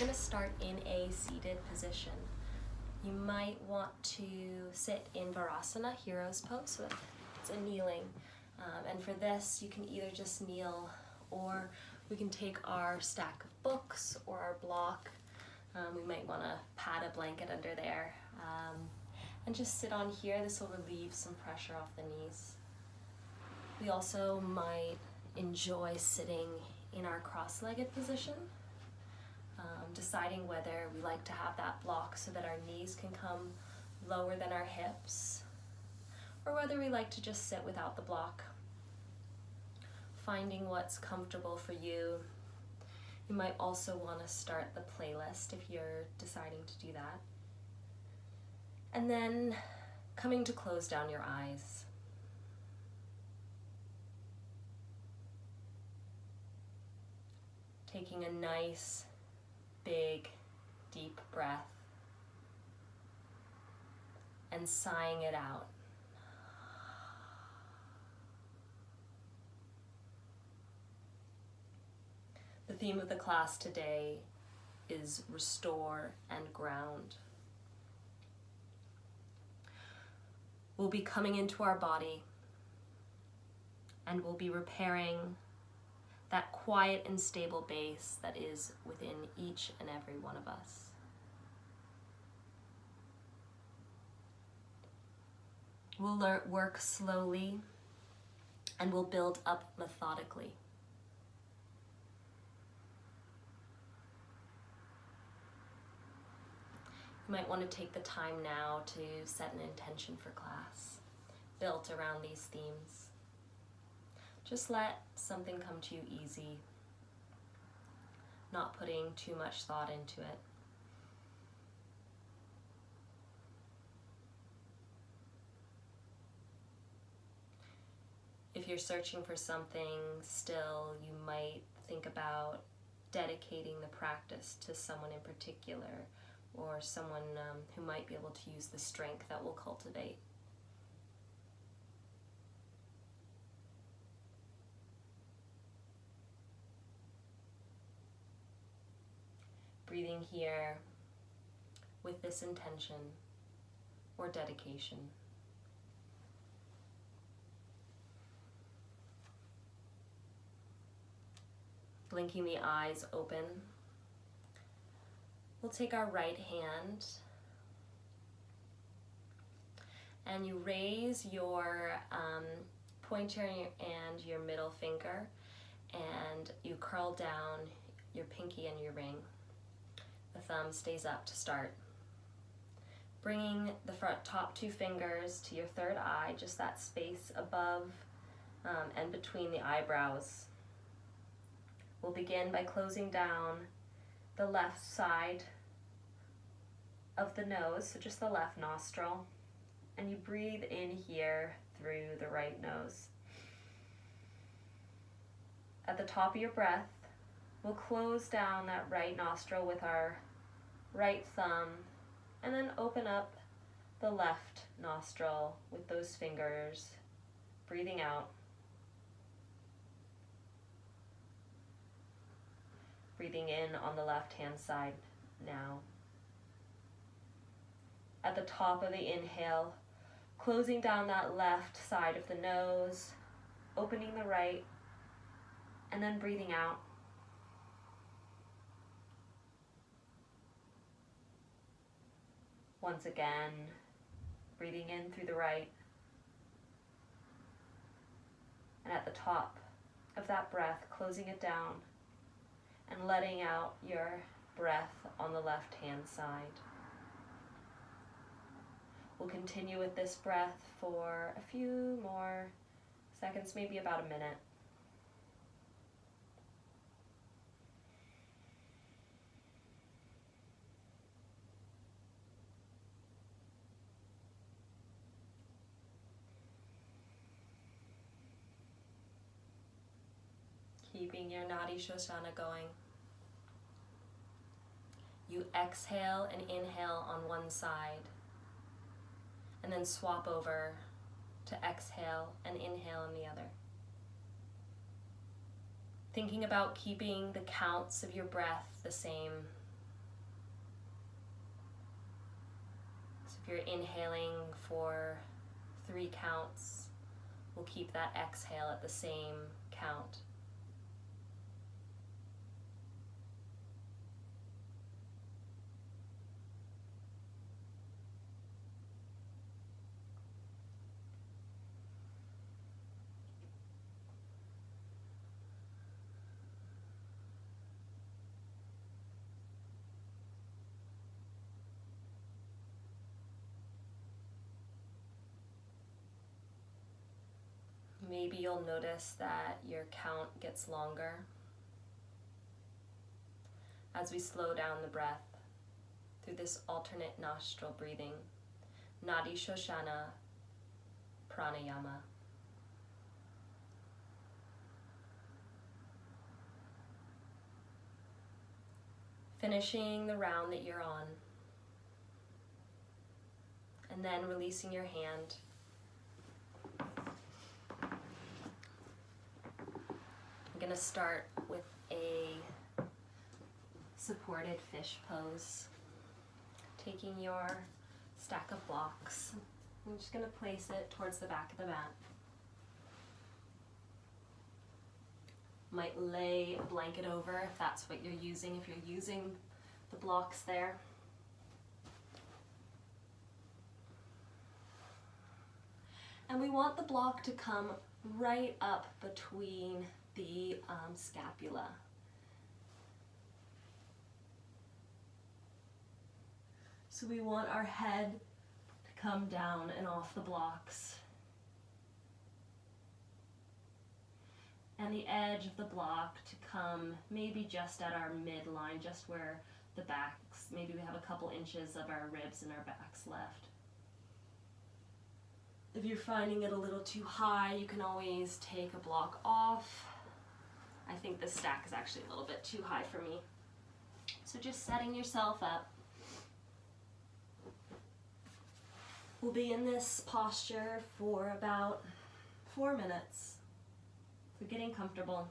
going to start in a seated position. You might want to sit in Sarasana, hero's pose, so it's a kneeling. And for this, you can either just kneel, or we can take our stack of books or our block. We might want to pad a blanket under there and just sit on here. This will relieve some pressure off the knees. We also might enjoy sitting in our cross-legged position, deciding whether we like to have that block so that our knees can come lower than our hips, or whether we like to just sit without the block. Finding what's comfortable for you. You might also want to start the playlist if you're deciding to do that. And then coming to close down your eyes. Taking a nice, big, deep breath and sighing it out. The theme of the class today is restore and ground. We'll be coming into our body and we'll be repairing that quiet and stable base that is within each and every one of us. We'll work slowly and we'll build up methodically. You might want to take the time now to set an intention for class, built around these themes. Just let something come to you easy, not putting too much thought into it. If you're searching for something still, you might think about dedicating the practice to someone in particular, or someone who might be able to use the strength that we'll cultivate. Breathing here with this intention or dedication. Blinking the eyes open. We'll take our right hand and you raise your pointer and your middle finger, and you curl down your pinky and your ring. The thumb stays up to start. Bringing the top two fingers to your third eye, just that space above and between the eyebrows. We'll begin by closing down the left side of the nose, so just the left nostril, and you breathe in here through the right nose. At the top of your breath, we'll close down that right nostril with our right thumb and then open up the left nostril with those fingers, breathing out. Breathing in on the left-hand side now. At the top of the inhale, closing down that left side of the nose, opening the right, and then breathing out. Once again, breathing in through the right, and at the top of that breath, closing it down and letting out your breath on the left-hand side. We'll continue with this breath for a few more seconds, maybe about a minute. Keeping your Nadi Shoshana going. You exhale and inhale on one side, and then swap over to exhale and inhale on the other. Thinking about keeping the counts of your breath the same, you're inhaling for 3 counts, we'll keep that exhale at the same count. Maybe you'll notice that your count gets longer as we slow down the breath through this alternate nostril breathing, Nadi Shoshana Pranayama. Finishing the round that you're on, and then releasing your hand. I'm going to start with a supported fish pose. Taking your stack of blocks, I'm just going to place it towards the back of the mat. Might lay a blanket over if that's what you're using, if you're using the blocks there. And we want the block to come right up between the scapula. So we want our head to come down and off the blocks. And the edge of the block to come maybe just at our midline, just where the backs, maybe we have a couple inches of our ribs and our backs left. If you're finding it a little too high, you can always take a block off. I think this stack is actually a little bit too high for me. So just setting yourself up. We'll be in this posture for about 4 minutes. So getting comfortable.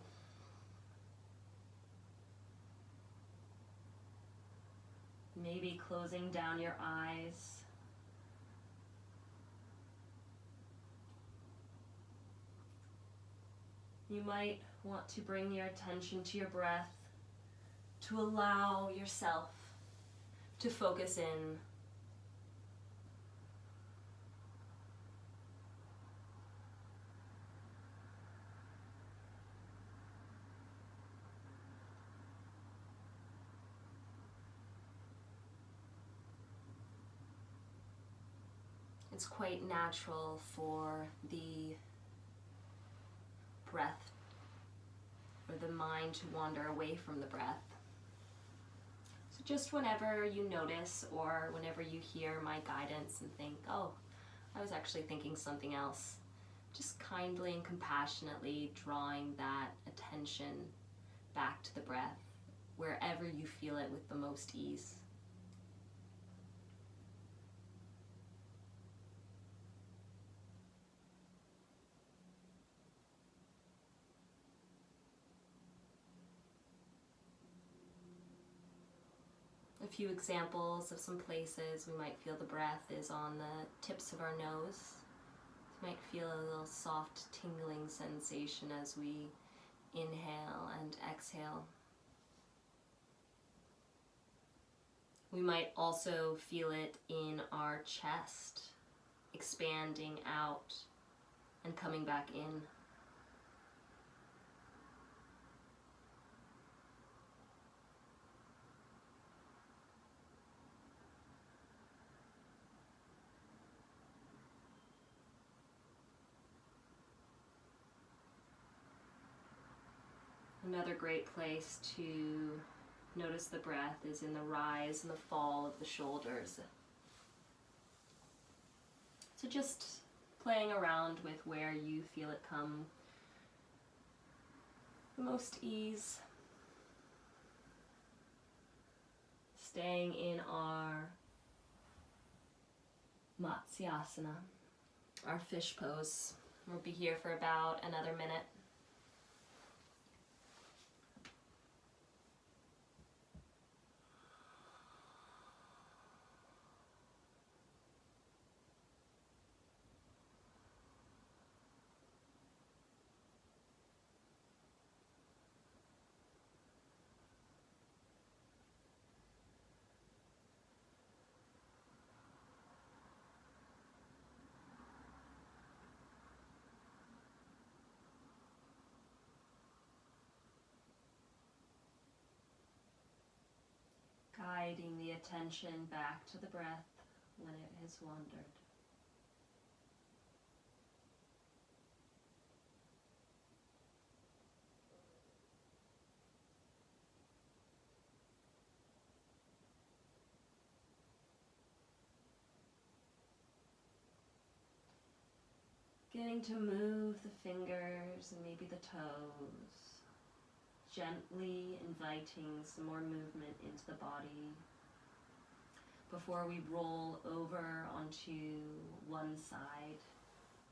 Maybe closing down your eyes. You might want to bring your attention to your breath to allow yourself to focus in. It's quite natural for the breath or the mind to wander away from the breath. So just whenever you notice or whenever you hear my guidance and think, oh, I was actually thinking something else, just kindly and compassionately drawing that attention back to the breath wherever you feel it with the most ease. A few examples of some places we might feel the breath is on the tips of our nose. You might feel a little soft tingling sensation as we inhale and exhale. We might also feel it in our chest, expanding out and coming back in. Another great place to notice the breath is in the rise and the fall of the shoulders. So just playing around with where you feel it come the most ease. Staying in our Matsyasana, our fish pose. We'll be here for about another minute. attention back to the breath when it has wandered. Getting to move the fingers and maybe the toes, gently inviting some more movement into the body before we roll over onto one side,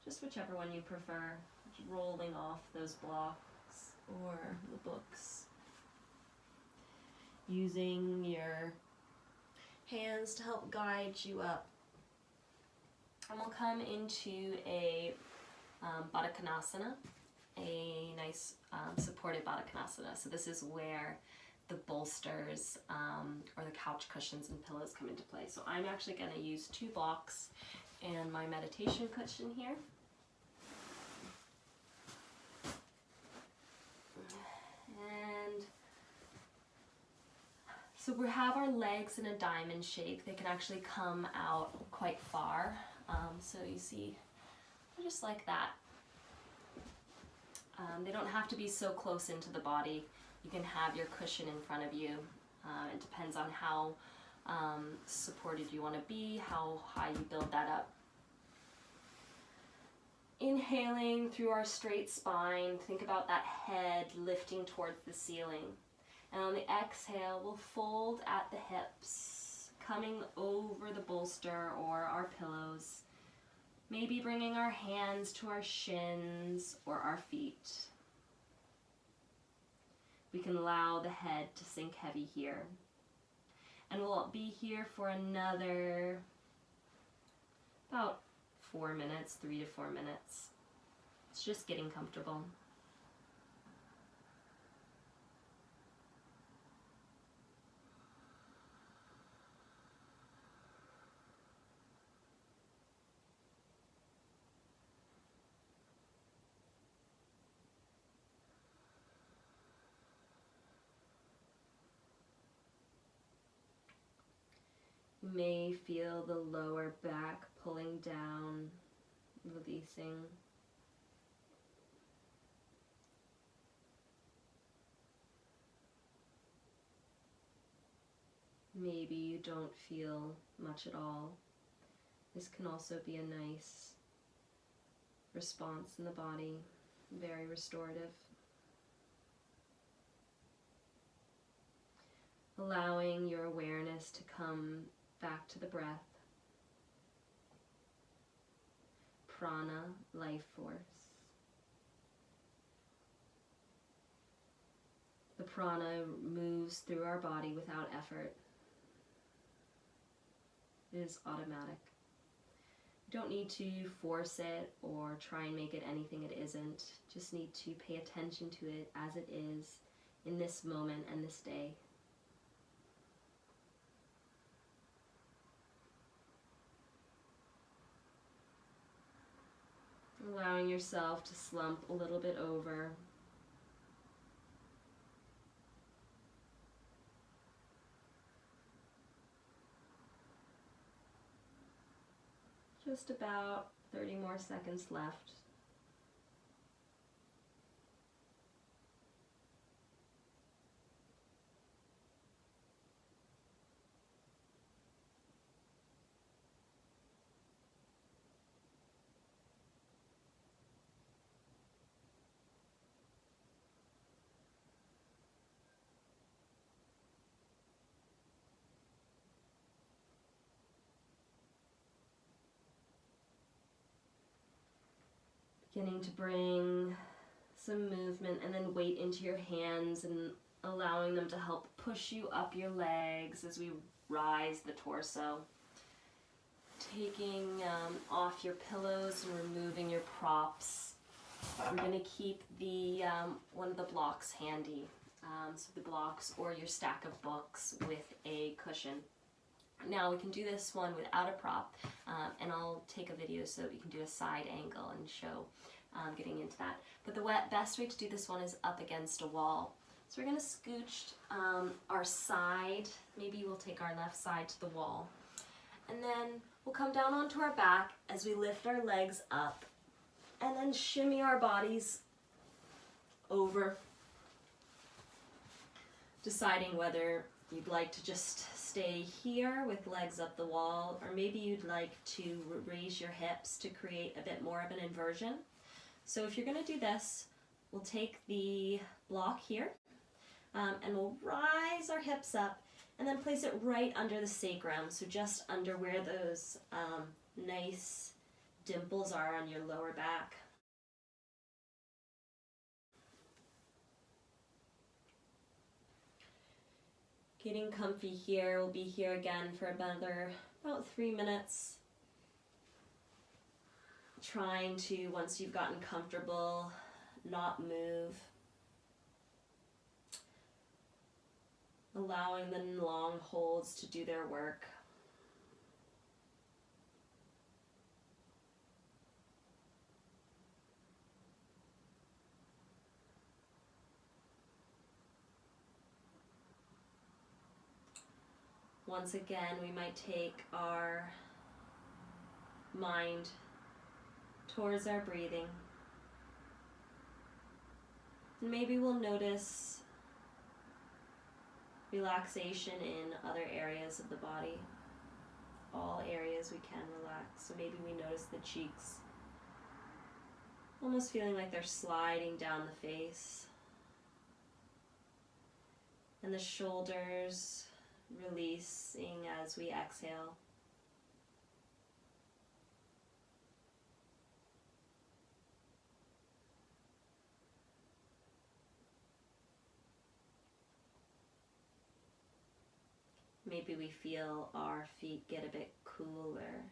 just whichever one you prefer, just rolling off those blocks or the books. Using your hands to help guide you up. And we'll come into a Baddha Konasana, a nice supported Baddha Konasana. So this is where the bolsters or the couch cushions and pillows come into play. So I'm actually going to use 2 blocks and my meditation cushion here. And so we have our legs in a diamond shape. They can actually come out quite far. So you see, just like that. They don't have to be so close into the body. You can have your cushion in front of you. It depends on how supported you want to be, how high you build that up. Inhaling through our straight spine, think about that head lifting towards the ceiling. And on the exhale, we'll fold at the hips, coming over the bolster or our pillows. Maybe bringing our hands to our shins or our feet. We can allow the head to sink heavy here. And we'll be here for another about 4 minutes, 3 to 4 minutes. It's just getting comfortable. You may feel the lower back pulling down, releasing. Maybe you don't feel much at all. This can also be a nice response in the body, very restorative. Allowing your awareness to come back to the breath. Prana, life force. The prana moves through our body without effort. It is automatic. You don't need to force it or try and make it anything it isn't. Just need to pay attention to it as it is in this moment and this day. Allowing yourself to slump a little bit over. Just about 30 more seconds left. Beginning to bring some movement and then weight into your hands and allowing them to help push you up your legs as we rise the torso. Taking off your pillows and removing your props. We're going to keep the one of the blocks handy. So the blocks or your stack of books with a cushion. Now we can do this one without a prop, and I'll take a video so that we can do a side angle and show getting into that. But the best way to do this one is up against a wall. So we're going to scooch our side, maybe we'll take our left side to the wall. And then we'll come down onto our back as we lift our legs up and then shimmy our bodies over, deciding whether you'd like to just stay here with legs up the wall, or maybe you'd like to raise your hips to create a bit more of an inversion. So if you're going to do this, we'll take the block here and we'll rise our hips up and then place it right under the sacrum, so just under where those nice dimples are on your lower back. Getting comfy here. We'll be here again for about 3 minutes. Trying to, once you've gotten comfortable, not move. Allowing the long holds to do their work. Once again, we might take our mind towards our breathing. And maybe we'll notice relaxation in other areas of the body. All areas we can relax. So maybe we notice the cheeks, almost feeling like they're sliding down the face. And the shoulders releasing as we exhale. Maybe we feel our feet get a bit cooler.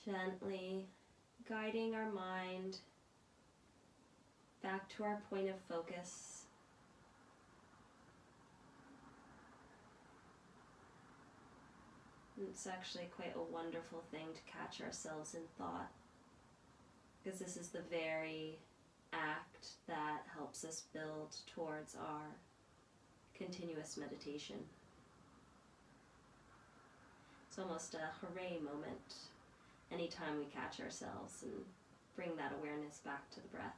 Gently guiding our mind back to our point of focus. It's actually quite a wonderful thing to catch ourselves in thought, because this is the very act that helps us build towards our continuous meditation. It's almost a hooray moment anytime we catch ourselves and bring that awareness back to the breath.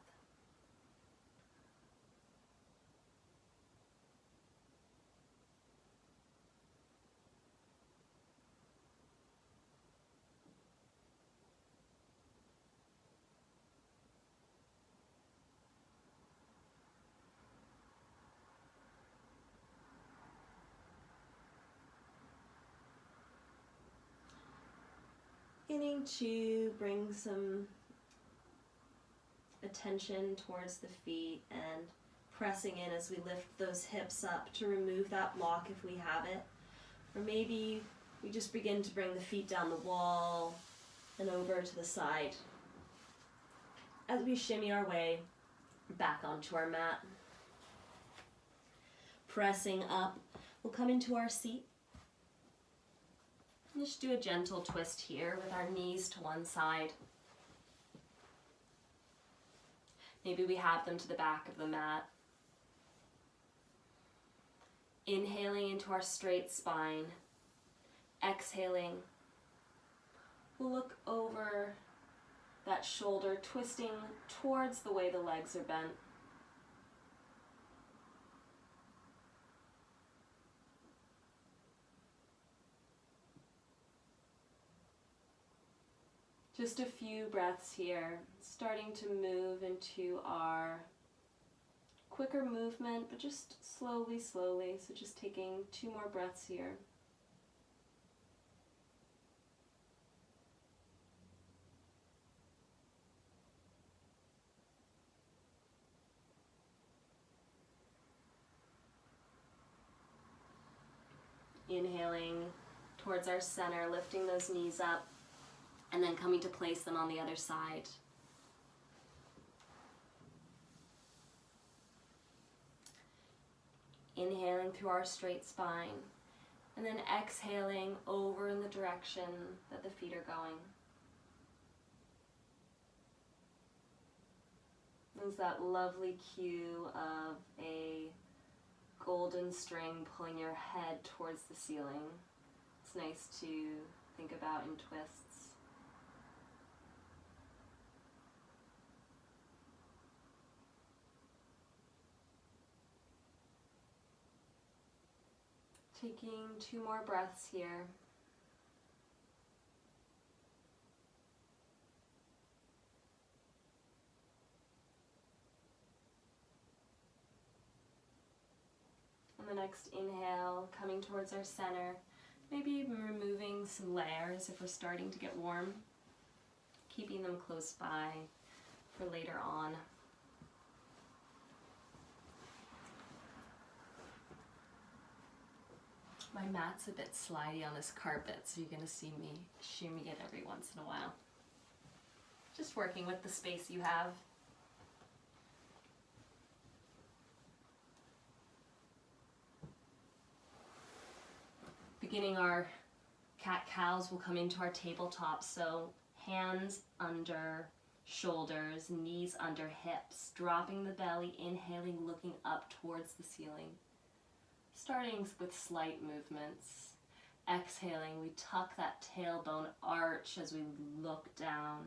Beginning to bring some attention towards the feet and pressing in as we lift those hips up to remove that block if we have it. Or maybe we just begin to bring the feet down the wall and over to the side as we shimmy our way back onto our mat. Pressing up, we'll come into our seat. Just do a gentle twist here with our knees to one side. Maybe we have them to the back of the mat. Inhaling into our straight spine. Exhaling. We'll look over that shoulder, twisting towards the way the legs are bent. Just a few breaths here, starting to move into our quicker movement, but just slowly, slowly. So just taking 2 more breaths here. Inhaling towards our center, lifting those knees up, and then coming to place them on the other side. Inhaling through our straight spine, and then exhaling over in the direction that the feet are going. There's that lovely cue of a golden string pulling your head towards the ceiling. It's nice to think about in twists. Taking 2 more breaths here. On the next inhale, coming towards our center, maybe removing some layers if we're starting to get warm, keeping them close by for later on. My mat's a bit slidey on this carpet, so you're going to see me shimmy it every once in a while. Just working with the space you have. Beginning our cat-cows, we'll come into our tabletop, so hands under shoulders, knees under hips, dropping the belly, inhaling, looking up towards the ceiling. Starting with slight movements. Exhaling, we tuck that tailbone arch as we look down.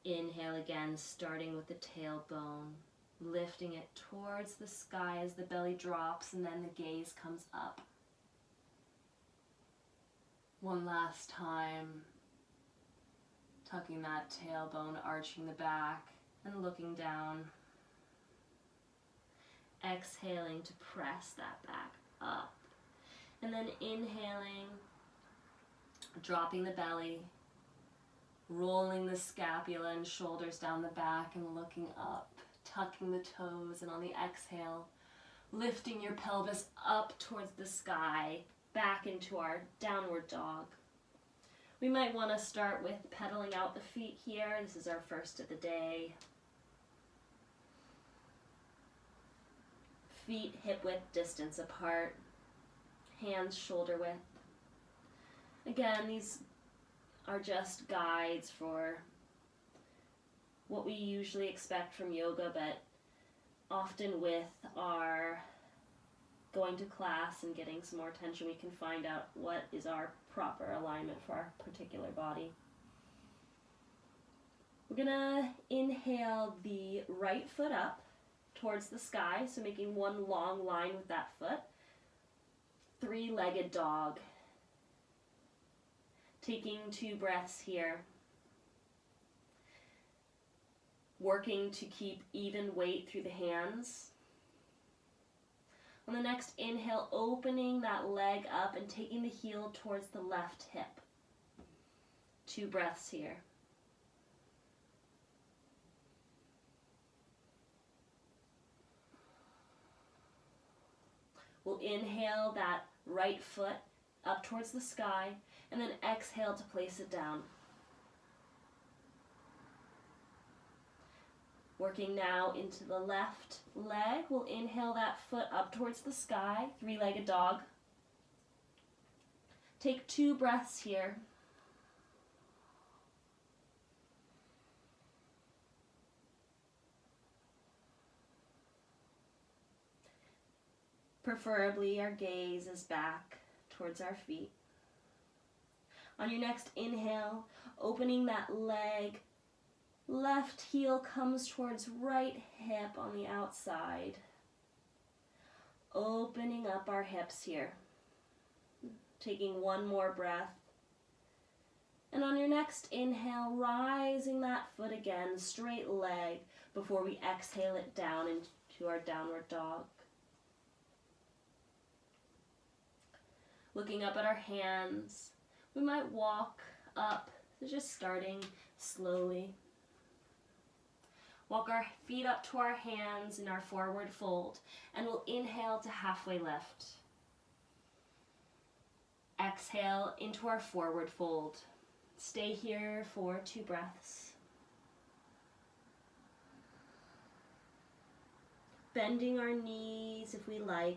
Inhale again, starting with the tailbone, lifting it towards the sky as the belly drops, and then the gaze comes up. One last time, tucking that tailbone, arching the back, and looking down. Exhaling to press that back up. And then inhaling, dropping the belly, rolling the scapula and shoulders down the back and looking up, tucking the toes, and on the exhale, lifting your pelvis up towards the sky, back into our downward dog. We might want to start with pedaling out the feet here. This is our first of the day. Feet hip width distance apart, hands shoulder width. Again, these are just guides for what we usually expect from yoga, but often with our going to class and getting some more attention, we can find out what is our proper alignment for our particular body. We're gonna inhale the right foot up towards the sky, so making one long line with that foot. 3-legged dog. Taking 2 breaths here. Working to keep even weight through the hands. On the next inhale, opening that leg up and taking the heel towards the left hip. 2 breaths here. We'll inhale that right foot up towards the sky, and then exhale to place it down. Working now into the left leg, we'll inhale that foot up towards the sky, 3-legged dog. Take 2 breaths here. Preferably our gaze is back towards our feet. On your next inhale, opening that leg, left heel comes towards right hip on the outside. Opening up our hips here. Taking 1 more breath. And on your next inhale, rising that foot again, straight leg, before we exhale it down into our downward dog. Looking up at our hands, we might walk up, so just starting slowly. Walk our feet up to our hands in our forward fold, and we'll inhale to halfway lift. Exhale into our forward fold. Stay here for 2 breaths. Bending our knees if we like.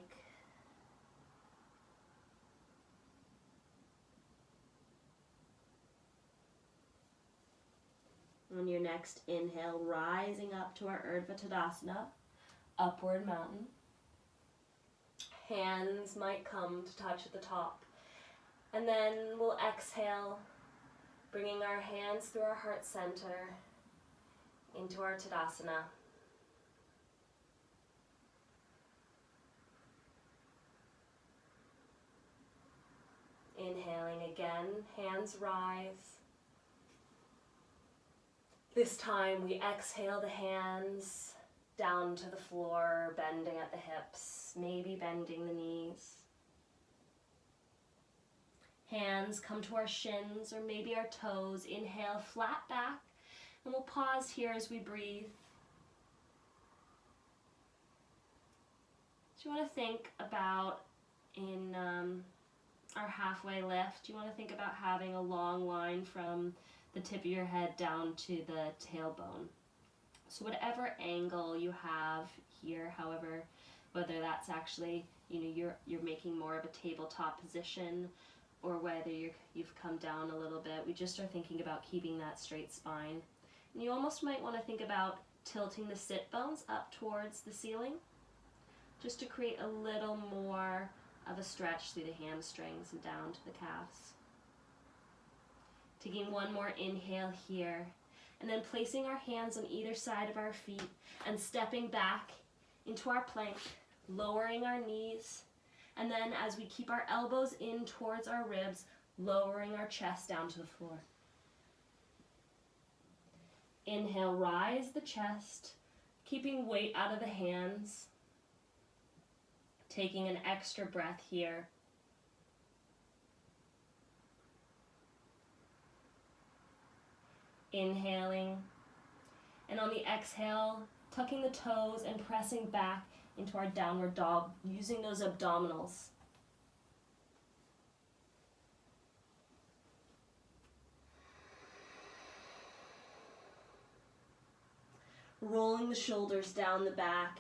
On your next inhale, rising up to our Urdhva Tadasana, upward mountain. Hands might come to touch at the top. And then we'll exhale, bringing our hands through our heart center into our Tadasana. Inhaling again, hands rise. This time we exhale the hands down to the floor, bending at the hips, maybe bending the knees. Hands come to our shins or maybe our toes. Inhale, flat back, and we'll pause here as we breathe. So you want to think about in our halfway lift, you want to think about having a long line from the tip of your head down to the tailbone. So whatever angle you have here, however, whether that's actually, you're making more of a tabletop position or whether you've come down a little bit, we just are thinking about keeping that straight spine. And you almost might want to think about tilting the sit bones up towards the ceiling, just to create a little more of a stretch through the hamstrings and down to the calves. Taking one more inhale here, and then placing our hands on either side of our feet and stepping back into our plank, lowering our knees, and then as we keep our elbows in towards our ribs, lowering our chest down to the floor. Inhale, rise the chest, keeping weight out of the hands. Taking an extra breath here. Inhaling, and on the exhale, tucking the toes and pressing back into our downward dog, using those abdominals. Rolling the shoulders down the back,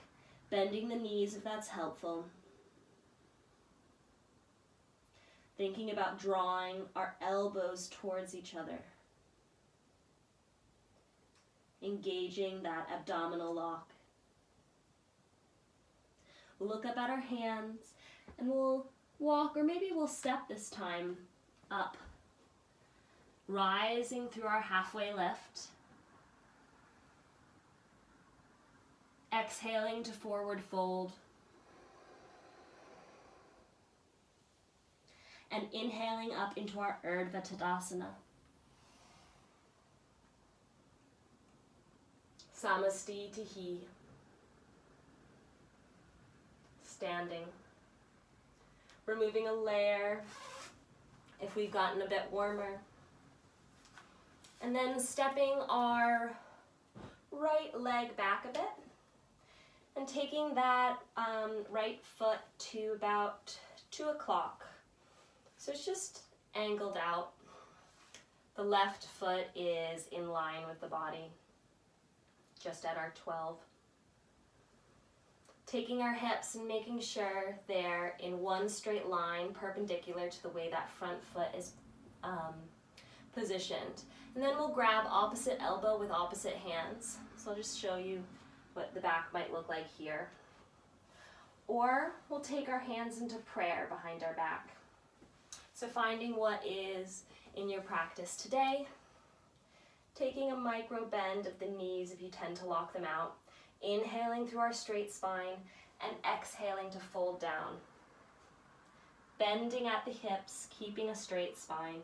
bending the knees if that's helpful. Thinking about drawing our elbows towards each other. Engaging that abdominal lock. We'll look up at our hands and we'll walk, or maybe we'll step this time up. Rising through our halfway lift. Exhaling to forward fold. And inhaling up into our Urdhva Tadasana. Samasti Tihi. Standing. Removing a layer if we've gotten a bit warmer. And then stepping our right leg back a bit. And taking that right foot to about 2 o'clock. So it's just angled out. The left foot is in line with the body, just at our 12. Taking our hips and making sure they're in one straight line, perpendicular to the way that front foot is positioned. And then we'll grab opposite elbow with opposite hands. So I'll just show you what the back might look like here. Or we'll take our hands into prayer behind our back. So finding what is in your practice today, taking a micro bend of the knees if you tend to lock them out, inhaling through our straight spine and exhaling to fold down. Bending at the hips, keeping a straight spine.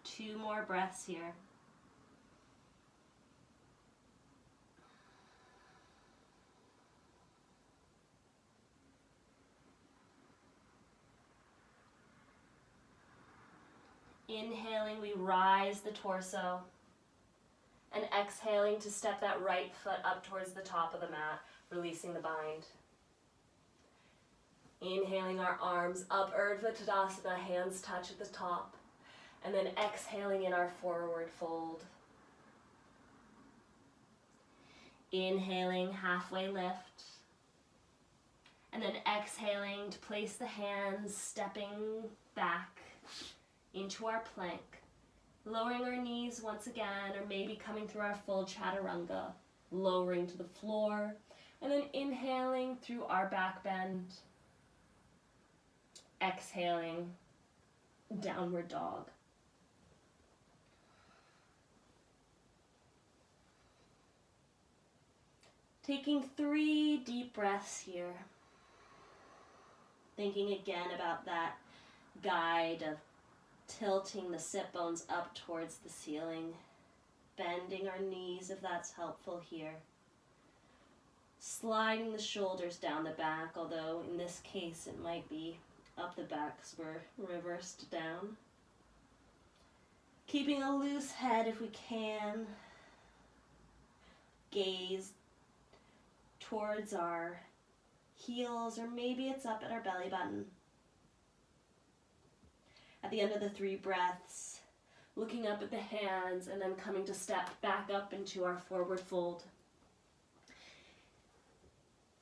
Two more breaths here. Inhaling, we rise the torso. And exhaling to step that right foot up towards the top of the mat, releasing the bind. Inhaling our arms up, Urdhva Tadasana, hands touch at the top. And then exhaling in our forward fold. Inhaling, halfway lift. And then exhaling to place the hands, stepping back into our plank. Lowering our knees once again, or maybe coming through our full chaturanga. Lowering to the floor, and then inhaling through our back bend. Exhaling, downward dog. Taking 3 deep breaths here. Thinking again about that guide of tilting the sit bones up towards the ceiling. Bending our knees if that's helpful here. Sliding the shoulders down the back, although in this case it might be up the back because we're reversed down. Keeping a loose head if we can. Gaze towards our heels, or maybe it's up at our belly button. At the end of the 3 breaths, looking up at the hands and then coming to step back up into our forward fold.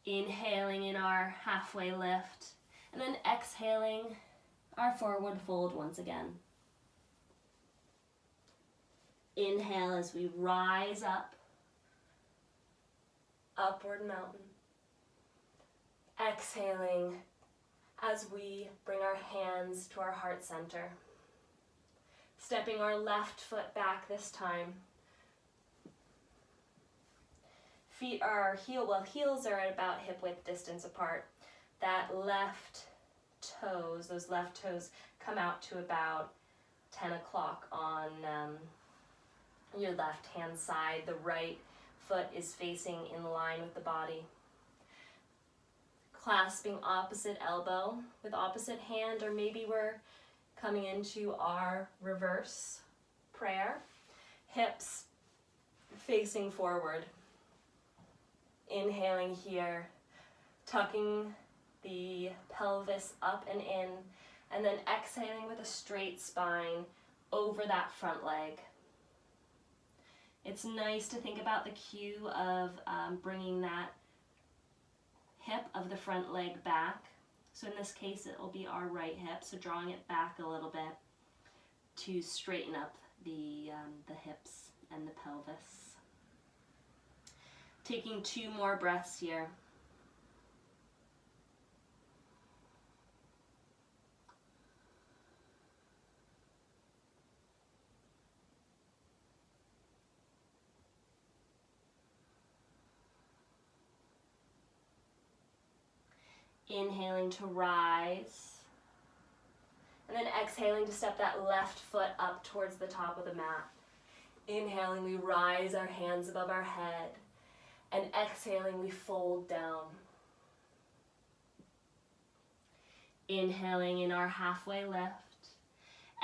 Inhaling in our halfway lift, and then exhaling our forward fold once again. Inhale as we rise up, upward mountain. Exhaling as we bring our hands to our heart center. Stepping our left foot back this time. Feet are heels are at about hip width distance apart. That left toes, those left toes come out to about 10 o'clock on your left hand side. The right foot is facing in line with the body. Clasping opposite elbow with opposite hand, or maybe we're coming into our reverse prayer. Hips facing forward. Inhaling here, tucking the pelvis up and in, and then exhaling with a straight spine over that front leg. It's nice to think about the cue of bringing that hip of the front leg back. So in this case, it will be our right hip, so drawing it back a little bit to straighten up the hips and the pelvis. Taking 2 more breaths here. Inhaling to rise, and then exhaling to step that left foot up towards the top of the mat. Inhaling, we rise our hands above our head, and exhaling, we fold down. Inhaling in our halfway lift,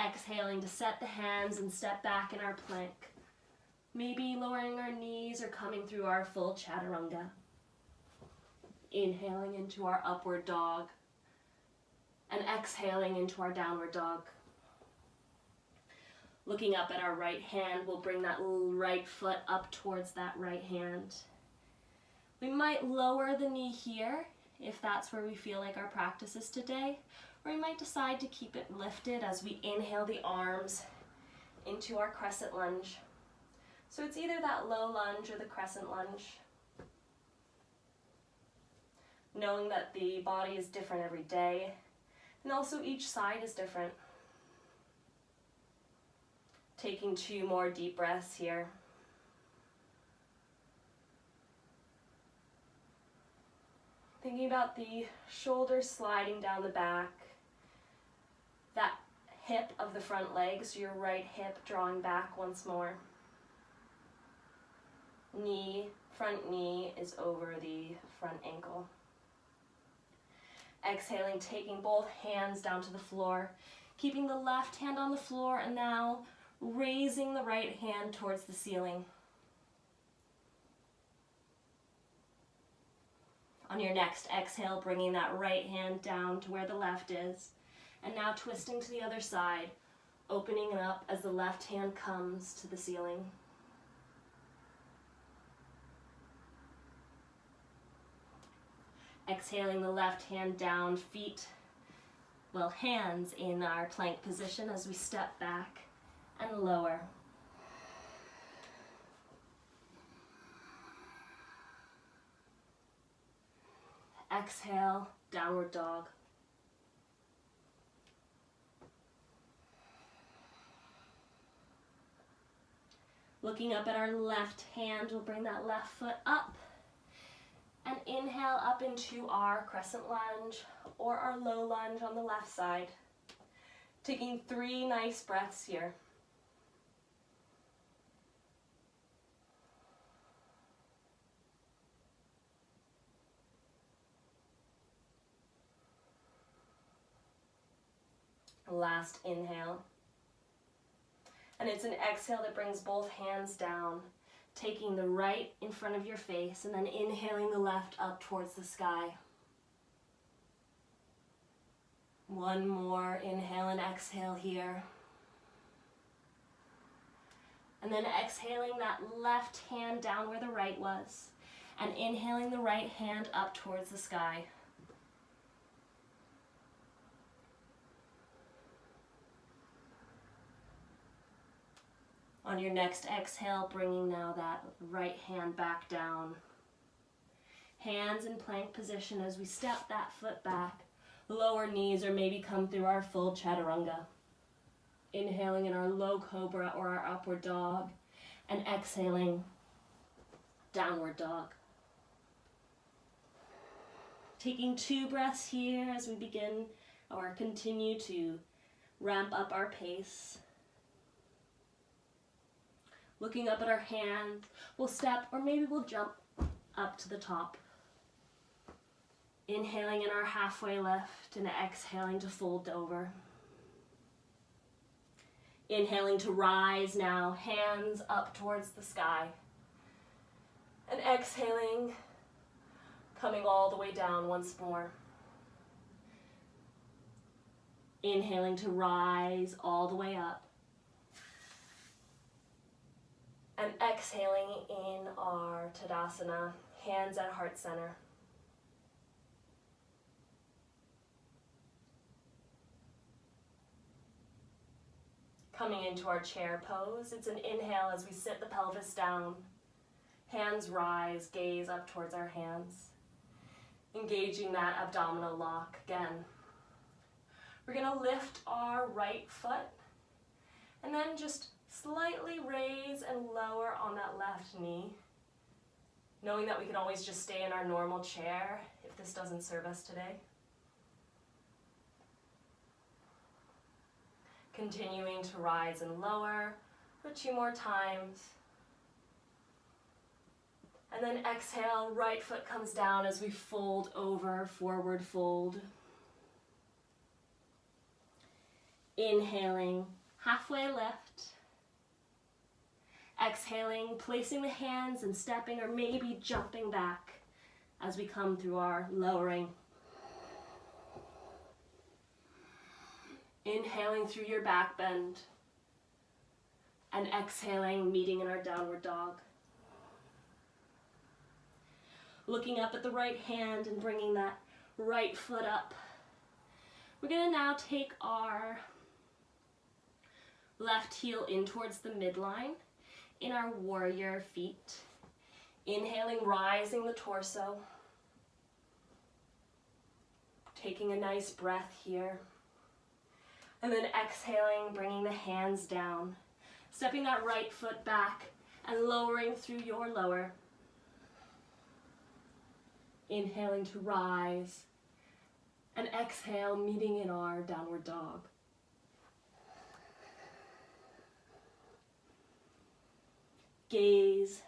exhaling to set the hands and step back in our plank. Maybe lowering our knees or coming through our full chaturanga. Inhaling into our upward dog, and exhaling into our downward dog. Looking up at our right hand, we'll bring that right foot up towards that right hand. We might lower the knee here if that's where we feel like our practice is today, or we might decide to keep it lifted as we inhale the arms into our crescent lunge. So it's either that low lunge or the crescent lunge. Knowing that the body is different every day, and also each side is different. Taking 2 more deep breaths here. Thinking about the shoulders sliding down the back, that hip of the front leg, so your right hip drawing back once more. Front knee is over the front ankle. Exhaling, taking both hands down to the floor, keeping the left hand on the floor, and now raising the right hand towards the ceiling. On your next exhale, bringing that right hand down to where the left is. And now twisting to the other side, opening it up as the left hand comes to the ceiling. Exhaling the left hand down, hands in our plank position as we step back and lower. Exhale, downward dog. Looking up at our left hand, we'll bring that left foot up and inhale up into our crescent lunge or our low lunge on the left side. Taking 3 nice breaths here. Last inhale. And it's an exhale that brings both hands down, taking the right in front of your face and then inhaling the left up towards the sky. One more inhale and exhale here. And then exhaling that left hand down where the right was and inhaling the right hand up towards the sky. On your next exhale, bringing now that right hand back down. Hands in plank position as we step that foot back. Lower knees or maybe come through our full chaturanga. Inhaling in our low cobra or our upward dog. And exhaling, downward dog. Taking 2 breaths here as we begin or continue to ramp up our pace. Looking up at our hands, we'll step or maybe we'll jump up to the top. Inhaling in our halfway lift and exhaling to fold over. Inhaling to rise now, hands up towards the sky. And exhaling, coming all the way down once more. Inhaling to rise all the way up. And exhaling in our Tadasana, hands at heart center. Coming into our chair pose, it's an inhale as we sit the pelvis down. Hands rise, gaze up towards our hands. Engaging that abdominal lock again. We're gonna lift our right foot and then just slightly raise and lower on that left knee, knowing that we can always just stay in our normal chair if this doesn't serve us today. Continuing to rise and lower for 2 more times. And then exhale, right foot comes down as we fold over, forward fold. Inhaling, halfway lift. Exhaling, placing the hands and stepping or maybe jumping back as we come through our lowering. Inhaling through your back bend and exhaling, meeting in our downward dog. Looking up at the right hand and bringing that right foot up. We're going to now take our left heel in towards the midline in our warrior feet. Inhaling, rising the torso. Taking a nice breath here. And then exhaling, bringing the hands down. Stepping that right foot back and lowering through your lower. Inhaling to rise. And exhale, meeting in our downward dog. Gaze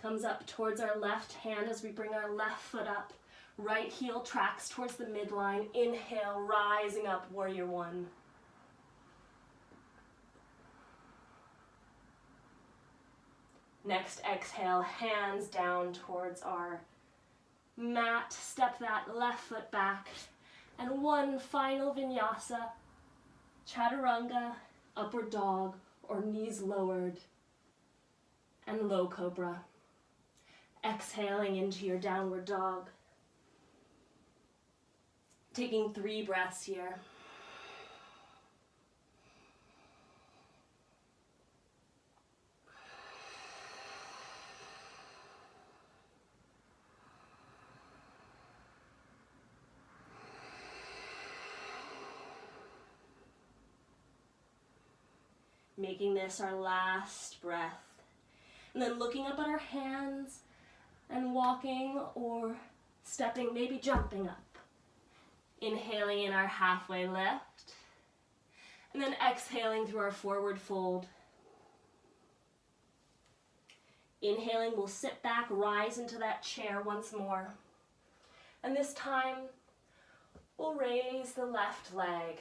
comes up towards our left hand as we bring our left foot up. Right heel tracks towards the midline. Inhale, rising up, warrior one. Next exhale, hands down towards our mat, step that left foot back, and one final vinyasa, chaturanga, upward dog, or knees lowered, and low cobra. Exhaling into your downward dog. Taking 3 breaths here. Making this our last breath. And then looking up at our hands and walking or stepping, maybe jumping up. Inhaling in our halfway lift. And then exhaling through our forward fold. Inhaling, we'll sit back, rise into that chair once more. And this time, we'll raise the left leg.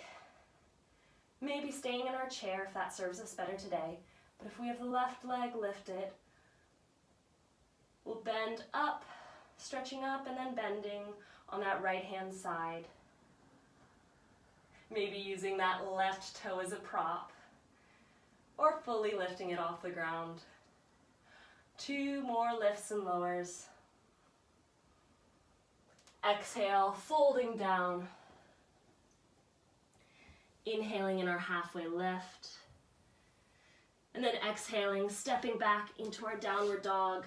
Maybe staying in our chair if that serves us better today. But if we have the left leg lifted, we'll bend up, stretching up and then bending on that right hand side. Maybe using that left toe as a prop, or fully lifting it off the ground. 2 more lifts and lowers. Exhale, folding down. Inhaling in our halfway lift. And then exhaling, stepping back into our downward dog.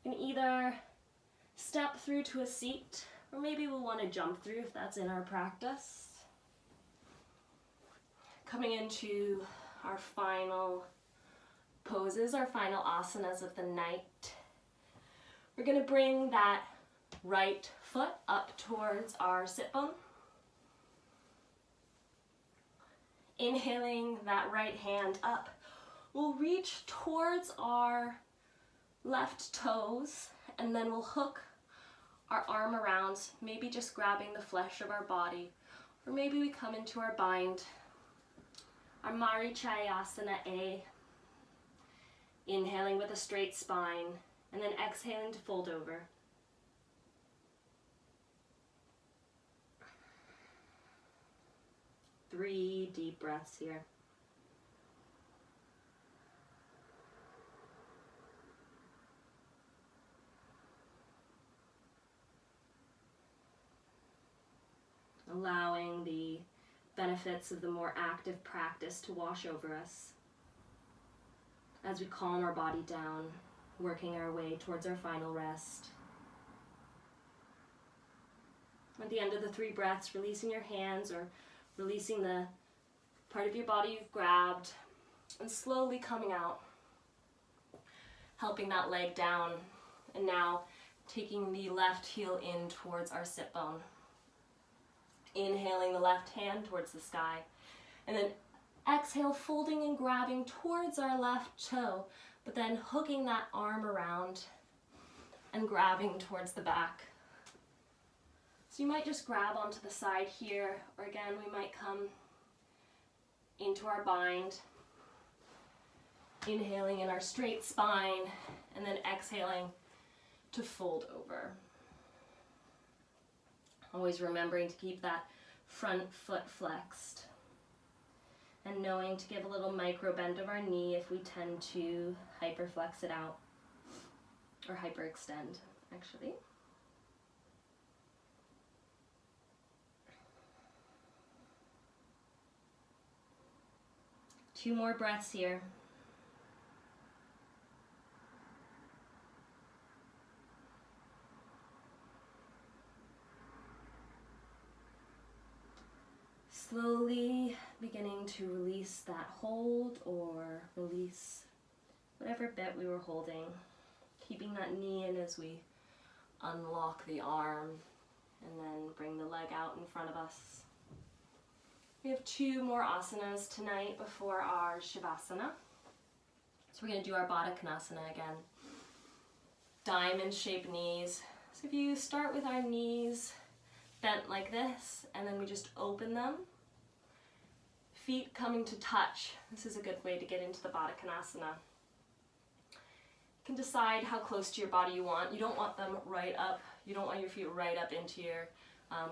You can either step through to a seat, or maybe we'll want to jump through if that's in our practice. Coming into our final poses, our final asanas of the night. We're going to bring that right foot up towards our sit bone. Inhaling that right hand up, we'll reach towards our left toes, and then we'll hook our arm around, maybe just grabbing the flesh of our body, or maybe we come into our bind, our Marichayasana A, inhaling with a straight spine, and then exhaling to fold over. Three deep breaths here. Allowing the benefits of the more active practice to wash over us as we calm our body down, working our way towards our final rest. At the end of the 3 breaths, releasing your hands or releasing the part of your body you've grabbed, and slowly coming out, helping that leg down, and now taking the left heel in towards our sit bone. Inhaling the left hand towards the sky, and then exhale, folding and grabbing towards our left toe, but then hooking that arm around and grabbing towards the back. So you might just grab onto the side here, or again, we might come into our bind, inhaling in our straight spine, and then exhaling to fold over. Always remembering to keep that front foot flexed, and knowing to give a little micro bend of our knee if we tend to hyperflex it out, or hyperextend, actually. Two more breaths here. Slowly beginning to release that hold or release whatever bit we were holding. Keeping that knee in as we unlock the arm and then bring the leg out in front of us. We have 2 more asanas tonight before our Shavasana. So we're going to do our Baddha Konasana again. Diamond shaped knees. So if you start with our knees bent like this, and then we just open them. Feet coming to touch. This is a good way to get into the Baddha Konasana. can decide how close to your body you want. You don't want them right up. You don't want your feet right up into your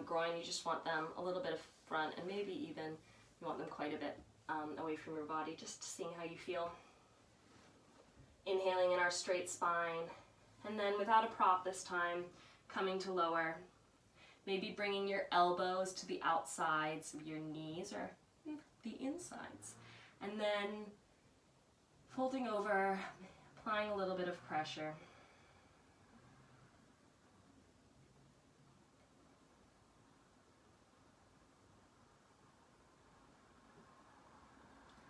groin. You just want them a little bit of front, and maybe even you want them quite a bit away from your body, just seeing how you feel. Inhaling in our straight spine, and then without a prop this time, coming to lower. Maybe bringing your elbows to the outsides of your knees or the insides. And then folding over, applying a little bit of pressure.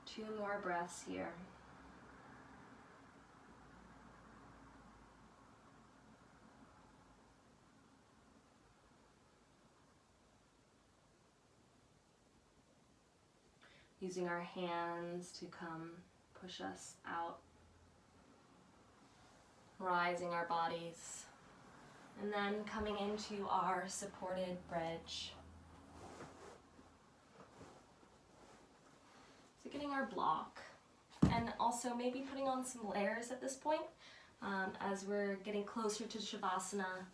Two more breaths here. Using our hands to come push us out. Rising our bodies. And then coming into our supported bridge. So getting our block. And also maybe putting on some layers at this point as we're getting closer to Shavasana.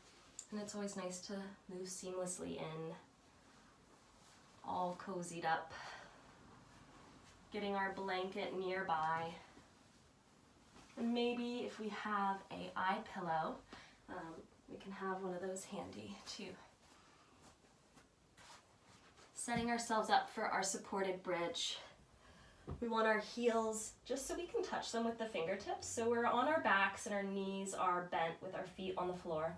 And it's always nice to move seamlessly in, all cozied up. Getting our blanket nearby. And maybe if we have a eye pillow, we can have one of those handy too. Setting ourselves up for our supported bridge. We want our heels just so we can touch them with the fingertips. So we're on our backs and our knees are bent with our feet on the floor.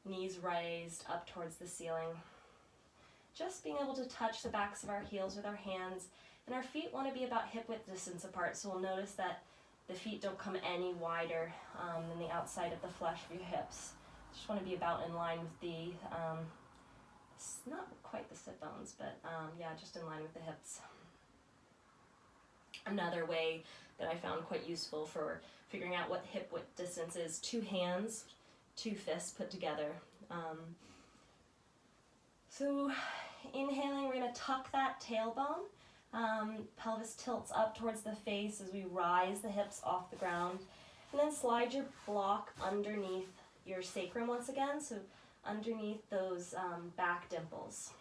Knees raised up towards the ceiling. Just being able to touch the backs of our heels with our hands. And our feet want to be about hip width distance apart, so we'll notice that the feet don't come any wider than the outside of the flesh of your hips. Just want to be about in line with the, not quite the sit bones, but yeah, just in line with the hips. Another way that I found quite useful for figuring out what hip width distance is, 2 hands, 2 fists put together. So inhaling, we're going to tuck that tailbone. Pelvis tilts up towards the face as we rise the hips off the ground. And then slide your block underneath your sacrum once again, so underneath those back dimples.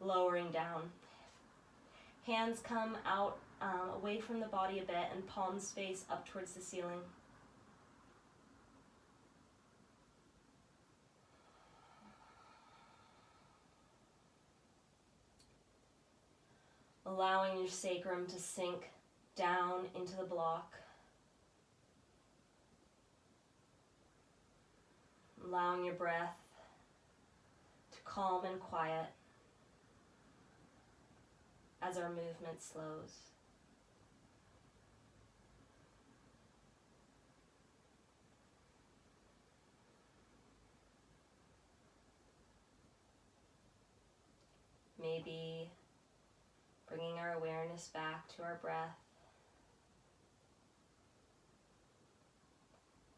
Lowering down. Hands come out away from the body a bit and palms face up towards the ceiling. Allowing your sacrum to sink down into the block. Allowing your breath to calm and quiet as our movement slows. Maybe bringing our awareness back to our breath.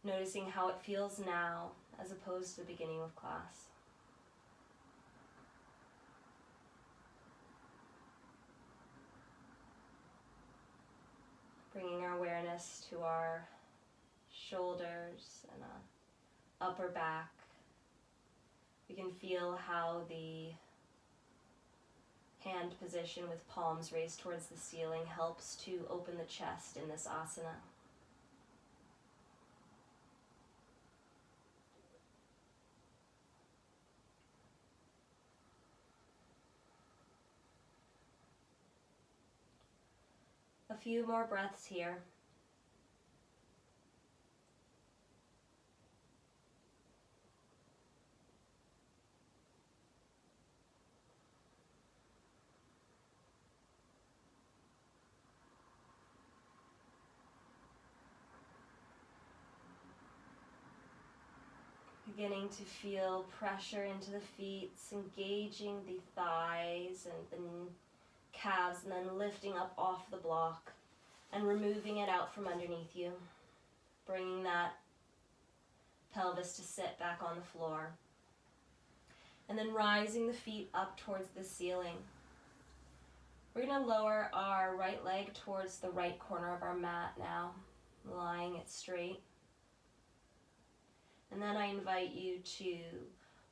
Noticing how it feels now as opposed to the beginning of class. Bringing our awareness to our shoulders and upper back. We can feel how the hand position with palms raised towards the ceiling helps to open the chest in this asana. A few more breaths here. Beginning to feel pressure into the feet, engaging the thighs and the calves, and then lifting up off the block and removing it out from underneath you. Bringing that pelvis to sit back on the floor. And then rising the feet up towards the ceiling. We're going to lower our right leg towards the right corner of our mat now, lying it straight. And then I invite you to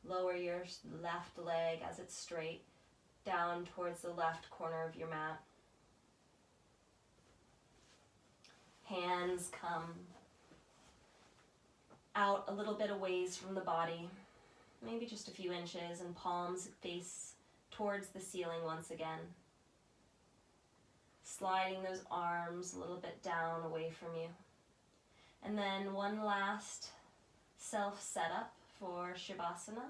lower your left leg as it's straight down towards the left corner of your mat. Hands come out a little bit away from the body, maybe just a few inches, and palms face towards the ceiling once again. Sliding those arms a little bit down away from you. And then one last self setup for Shavasana.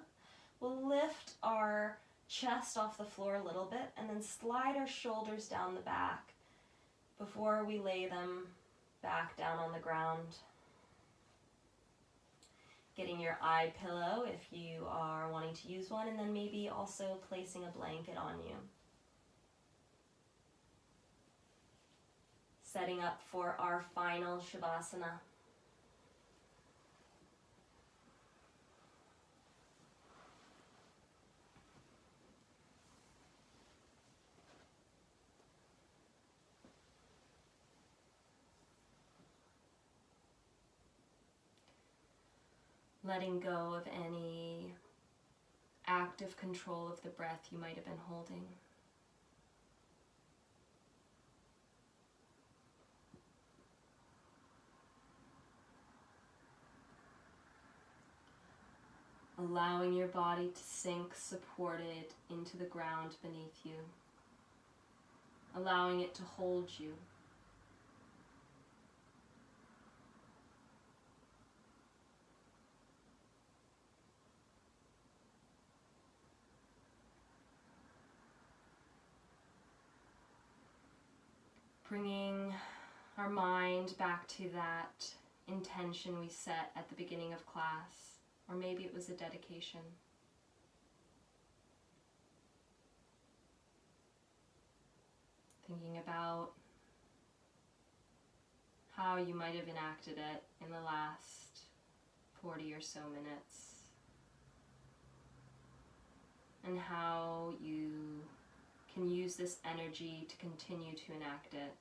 We'll lift our chest off the floor a little bit and then slide our shoulders down the back before we lay them back down on the ground. Getting your eye pillow if you are wanting to use one, and then maybe also placing a blanket on you. Setting up for our final Shavasana. Letting go of any active control of the breath you might have been holding. Allowing your body to sink supported into the ground beneath you. Allowing it to hold you. Bringing our mind back to that intention we set at the beginning of class, or maybe it was a dedication. Thinking about how you might have enacted it in the last 40 or so minutes, and how you can use this energy to continue to enact it.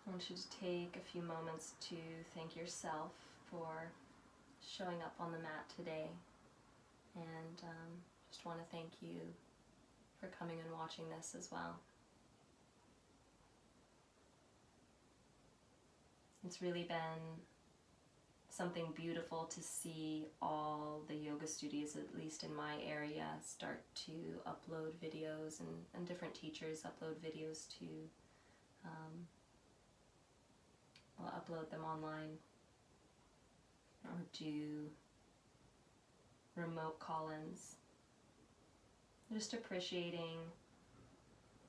I want you to take a few moments to thank yourself for showing up on the mat today, and just want to thank you for coming and watching this as well. It's really been something beautiful to see all the yoga studios, at least in my area, start to upload videos, and different teachers upload videos to upload them online, or do remote call-ins. Just appreciating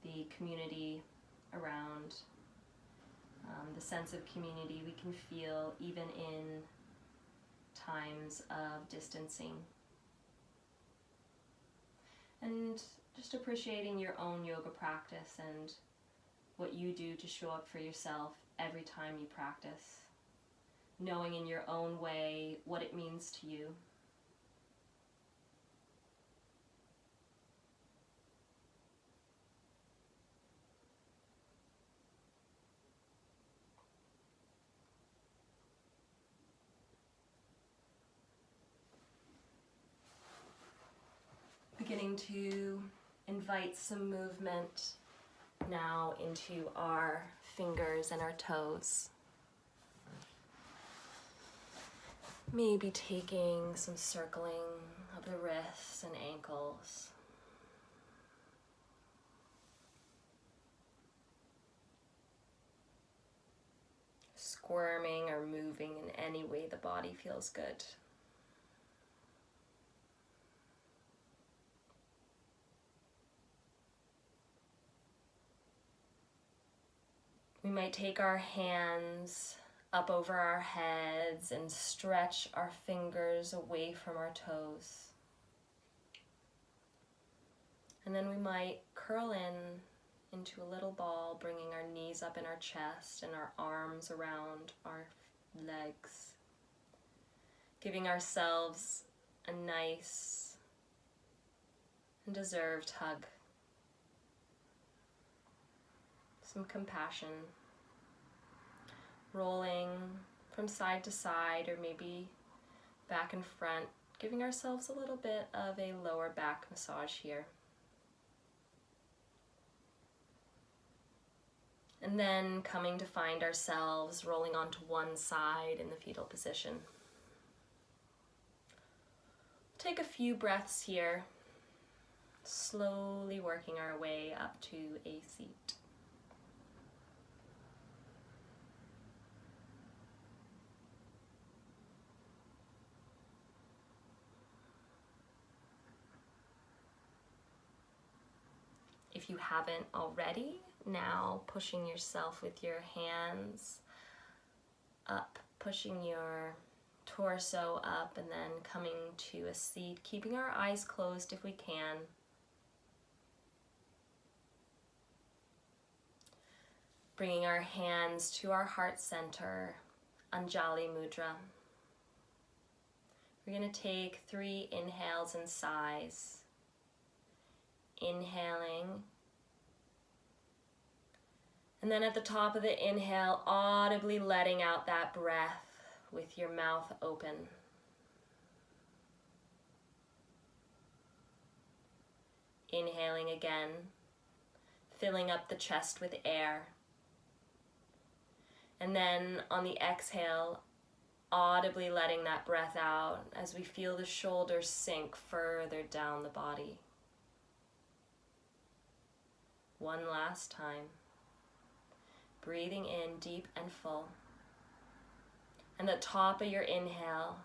the community around, the sense of community we can feel even in times of distancing. And just appreciating your own yoga practice and what you do to show up for yourself every time you practice, knowing in your own way what it means to you. Beginning to invite some movement now into our fingers and our toes. Maybe taking some circling of the wrists and ankles. Squirming or moving in any way the body feels good. We might take our hands up over our heads and stretch our fingers away from our toes. And then we might curl into a little ball, bringing our knees up in our chest and our arms around our legs, giving ourselves a nice and deserved hug. Some compassion, rolling from side to side or maybe back and front, giving ourselves a little bit of a lower back massage here. And then coming to find ourselves rolling onto one side in the fetal position. Take a few breaths here, slowly working our way up to a seat. If you haven't already, now pushing yourself with your hands up, pushing your torso up, and then coming to a seat, keeping our eyes closed if we can. Bringing our hands to our heart center, Anjali Mudra. We're going to take 3 inhales and sighs. Inhaling, and then at the top of the inhale, audibly letting out that breath with your mouth open. Inhaling again, filling up the chest with air. And then on the exhale, audibly letting that breath out as we feel the shoulders sink further down the body. One last time. Breathing in deep and full. And the top of your inhale,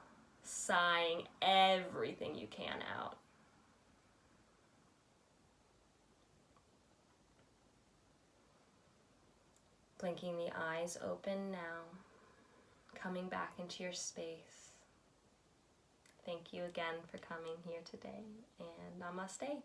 sighing everything you can out. Blinking the eyes open now. Coming back into your space. Thank you again for coming here today, and namaste.